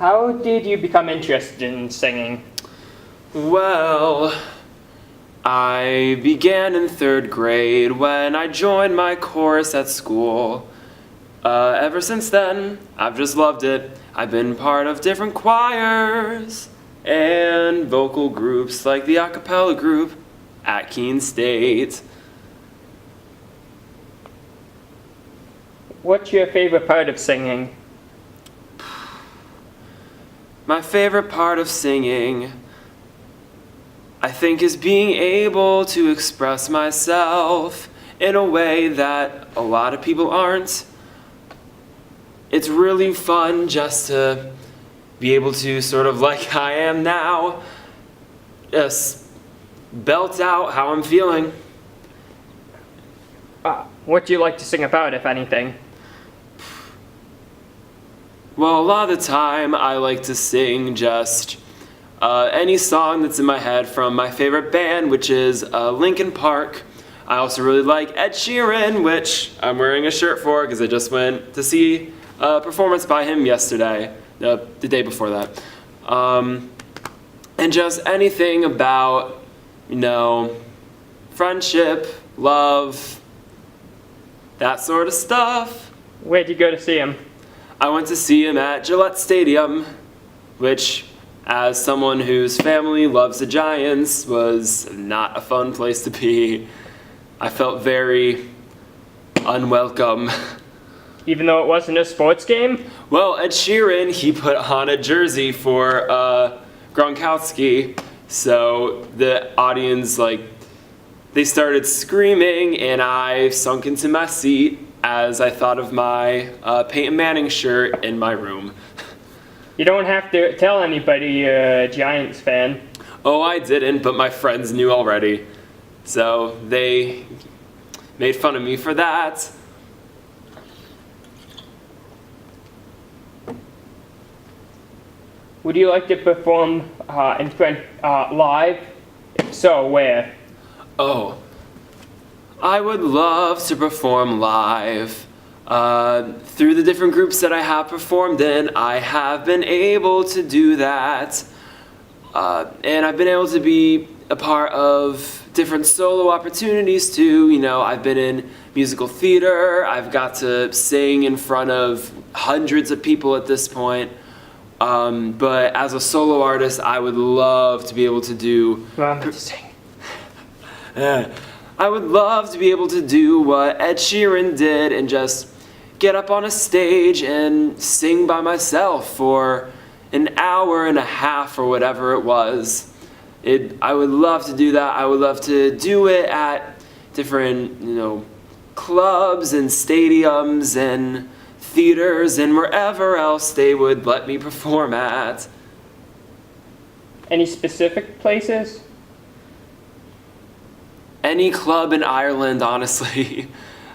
How did you become interested in singing? Well, I began in 3rd grade when I joined my chorus at school. Ever since then, I've just loved it. I've been part of different choirs and vocal groups like the a cappella group at Keene State. What's your favorite part of singing? My favorite part of singing, I think, is being able to express myself in a way that a lot of people aren't. It's really fun just to be able to, sort of like I am now, just belt out how I'm feeling. What do you like to sing about, if anything? Well, a lot of the time I like to sing just any song that's in my head from my favorite band, which is Linkin Park. I also really like Ed Sheeran, which I'm wearing a shirt for because I just went to see a performance by him yesterday, the day before that. And just anything about, friendship, love, that sort of stuff. Where'd you go to see him? I went to see him at Gillette Stadium, which, as someone whose family loves the Giants, was not a fun place to be. I felt very unwelcome. Even though it wasn't a sports game? Well, Ed Sheeran, he put on a jersey for Gronkowski, so the audience, they started screaming, and I sunk into my seat as I thought of my Peyton Manning shirt in my room. You don't have to tell anybody you're a Giants fan. Oh, I didn't, but my friends knew already. So they made fun of me for that. Would you like to perform in front live? If so, where? Oh, I would love to perform live. Through the different groups that I have performed in, I have been able to do that. And I've been able to be a part of different solo opportunities too. I've been in musical theater. I've got to sing in front of hundreds of people at this point. But as a solo artist, I would love to be able to do... sing. I would love to be able to do what Ed Sheeran did and just get up on a stage and sing by myself for an hour and a half or whatever it was. I would love to do that. I would love to do it at different, clubs and stadiums and theaters and wherever else they would let me perform at. Any specific places? Any club in Ireland, honestly.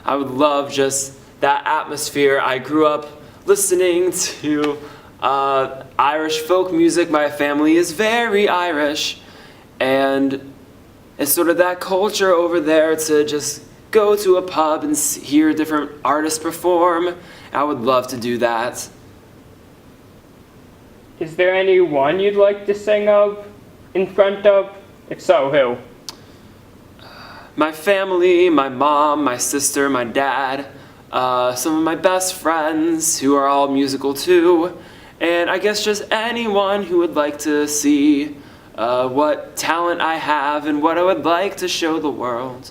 I would love just that atmosphere. I grew up listening to Irish folk music. My family is very Irish, and it's sort of that culture over there to just go to a pub and hear different artists perform. I would love to do that. Is there anyone you'd like to sing in front of? If so, who? My family, my mom, my sister, my dad, some of my best friends who are all musical too, and I guess just anyone who would like to see what talent I have and what I would like to show the world.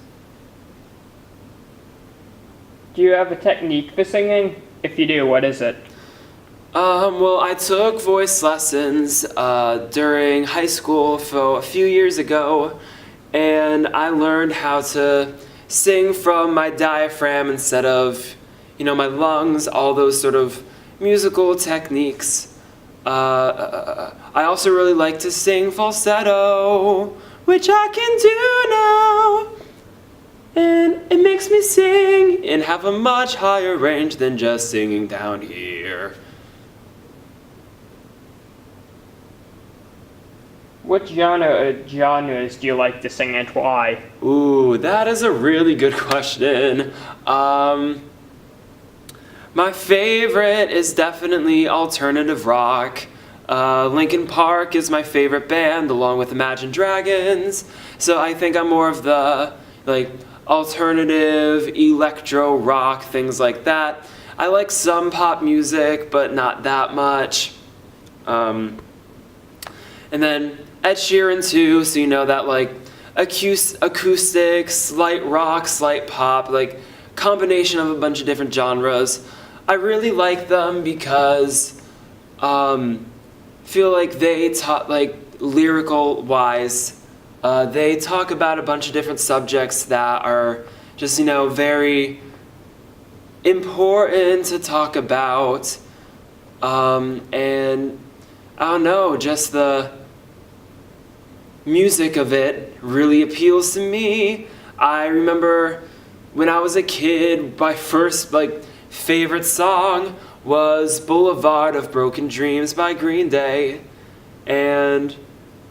Do you have a technique for singing? If you do, what is it? Well, I took voice lessons during high school a few years ago, and I learned how to sing from my diaphragm instead of, my lungs, all those sort of musical techniques. I also really like to sing falsetto, which I can do now. And it makes me sing and have a much higher range than just singing down here. What genres do you like to sing and why? Ooh, that is a really good question. My favorite is definitely alternative rock. Linkin Park is my favorite band, along with Imagine Dragons. So I think I'm more of the like alternative, electro rock, things like that. I like some pop music, but not that much. And then Ed Sheeran too, so you know that like acoustic, slight rock, slight pop, like combination of a bunch of different genres. I really like them because feel like they talk like lyrical wise. They talk about a bunch of different subjects that are just very important to talk about, and I don't know, just the music of it really appeals to me. I remember when I was a kid, my first favorite song was Boulevard of Broken Dreams by Green Day, and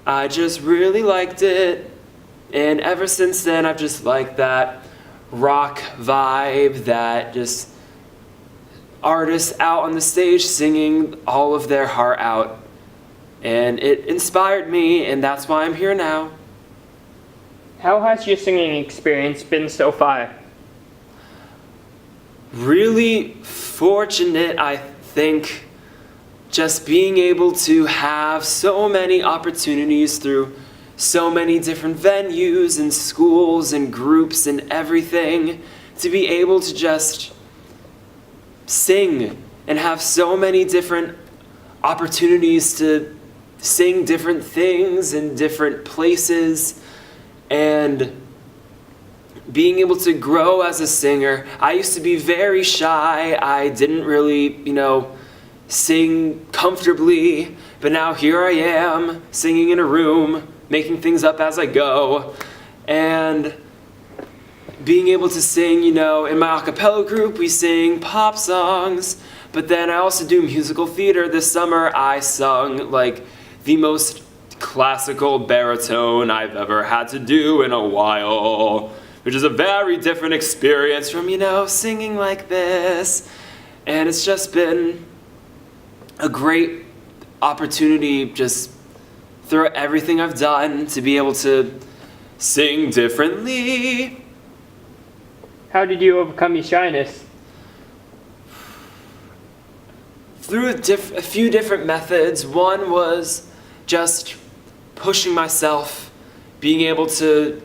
I just really liked it, and ever since then I've just liked that rock vibe, that just artists out on the stage singing all of their heart out, and it inspired me, and that's why I'm here now. How has your singing experience been so far? Really fortunate, I think, just being able to have so many opportunities through so many different venues and schools and groups and everything, to be able to just sing and have so many different opportunities to sing different things in different places, and being able to grow as a singer. I used to be very shy. I didn't really, sing comfortably, but now here I am, singing in a room, making things up as I go, and being able to sing, in my a cappella group, we sing pop songs, but then I also do musical theater. This summer I sung the most classical baritone I've ever had to do in a while, which is a very different experience from, singing like this. And it's just been a great opportunity, just through everything I've done, to be able to sing differently. How did you overcome your shyness? Through a few different methods. One was just pushing myself, being able to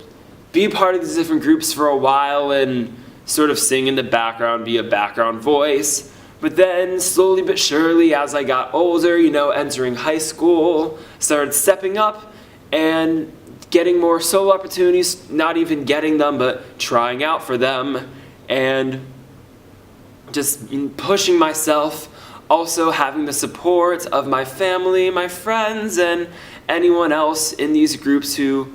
be a part of these different groups for a while and sort of sing in the background, be a background voice. But then slowly but surely, as I got older, entering high school, started stepping up and getting more solo opportunities, not even getting them, but trying out for them, and just pushing myself. Also having the support of my family, my friends, and anyone else in these groups who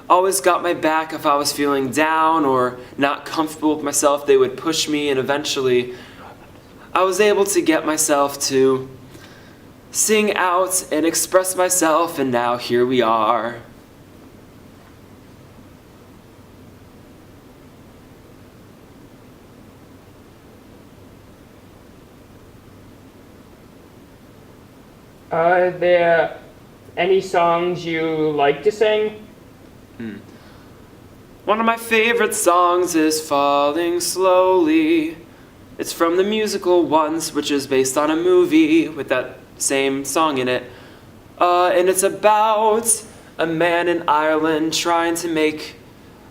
always got my back if I was feeling down or not comfortable with myself. They would push me, and eventually I was able to get myself to sing out and express myself, and now here we are. Are there any songs you like to sing? One of my favorite songs is Falling Slowly. It's from the musical Once, which is based on a movie with that same song in it. And it's about a man in Ireland trying to make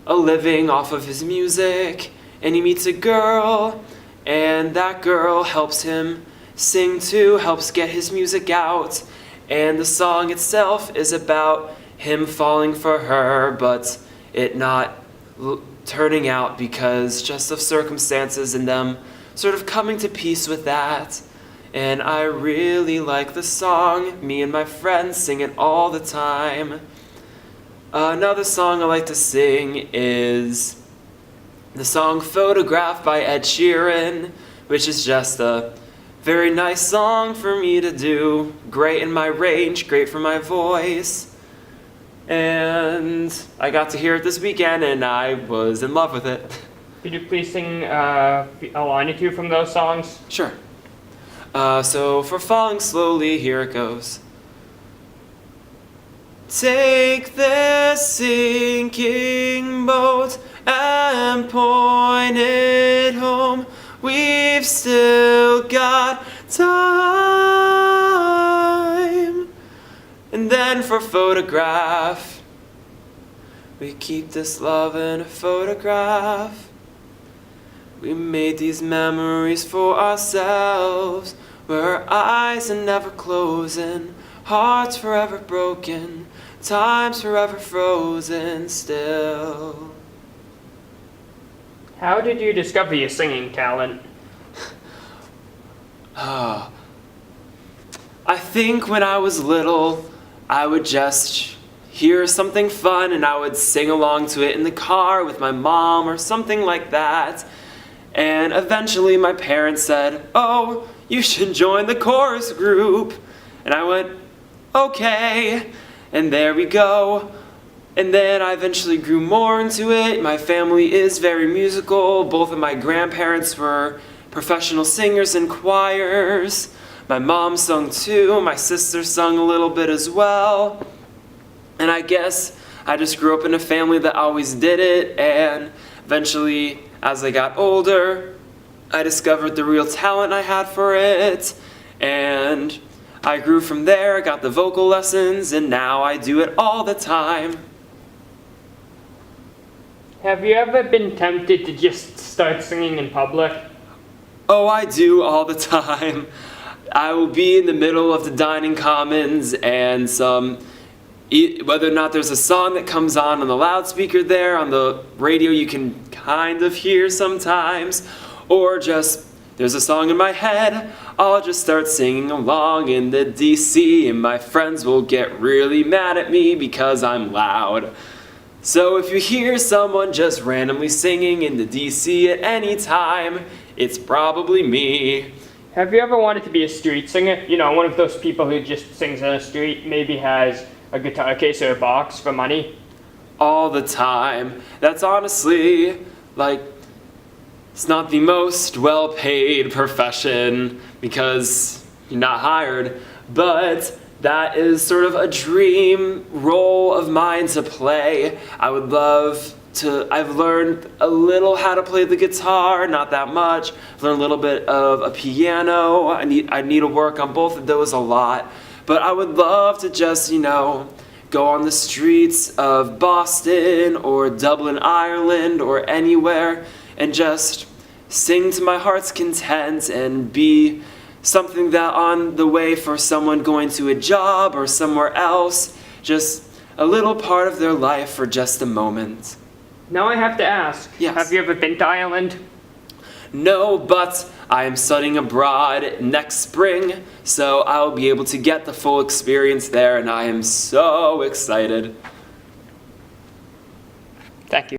a living off of his music. And he meets a girl, and that girl helps him sing too, helps get his music out. And the song itself is about him falling for her, but it not turning out because just of circumstances, and them sort of coming to peace with that. And I really like the song. Me and my friends sing it all the time. Another song I like to sing is the song Photograph by Ed Sheeran, which is just a very nice song for me to do. Great in my range, great for my voice. And I got to hear it this weekend, and I was in love with it. Could you please sing a line or two from those songs? Sure. So for Falling Slowly, here it goes. Take this sinking boat and point it home. We've still got time. And then for photograph, we keep this love in a photograph. We made these memories for ourselves, where our eyes are never closing, hearts forever broken, time's forever frozen still. How did you discover your singing talent? I think when I was little, I would just hear something fun and I would sing along to it in the car with my mom or something like that. And eventually my parents said, "Oh, you should join the chorus group." And I went, "Okay." And there we go. And then I eventually grew more into it. My family is very musical. Both of my grandparents were professional singers in choirs. My mom sung too. My sister sung a little bit as well. And I guess I just grew up in a family that always did it. And eventually, as I got older, I discovered the real talent I had for it. And I grew from there. I got the vocal lessons. And now I do it all the time. Have you ever been tempted to just start singing in public? Oh, I do all the time. I will be in the middle of the dining commons and whether or not there's a song that comes on the loudspeaker there, on the radio you can kind of hear sometimes, or just there's a song in my head, I'll just start singing along in the DC and my friends will get really mad at me because I'm loud. So if you hear someone just randomly singing in the DC at any time, it's probably me. Have you ever wanted to be a street singer? You know, one of those people who just sings on the street, maybe has a guitar case or a box for money? All the time. That's honestly, it's not the most well-paid profession because you're not hired, but that is sort of a dream role of mine to play. I've learned a little how to play the guitar, not that much. I've learned a little bit of a piano. I need to work on both of those a lot. But I would love to just, go on the streets of Boston or Dublin, Ireland, or anywhere and just sing to my heart's content and be something that on the way for someone going to a job or somewhere else, just a little part of their life for just a moment. Now I have to ask, Yes. Have you ever been to Ireland? No, but I am studying abroad next spring, so I'll be able to get the full experience there, and I am so excited.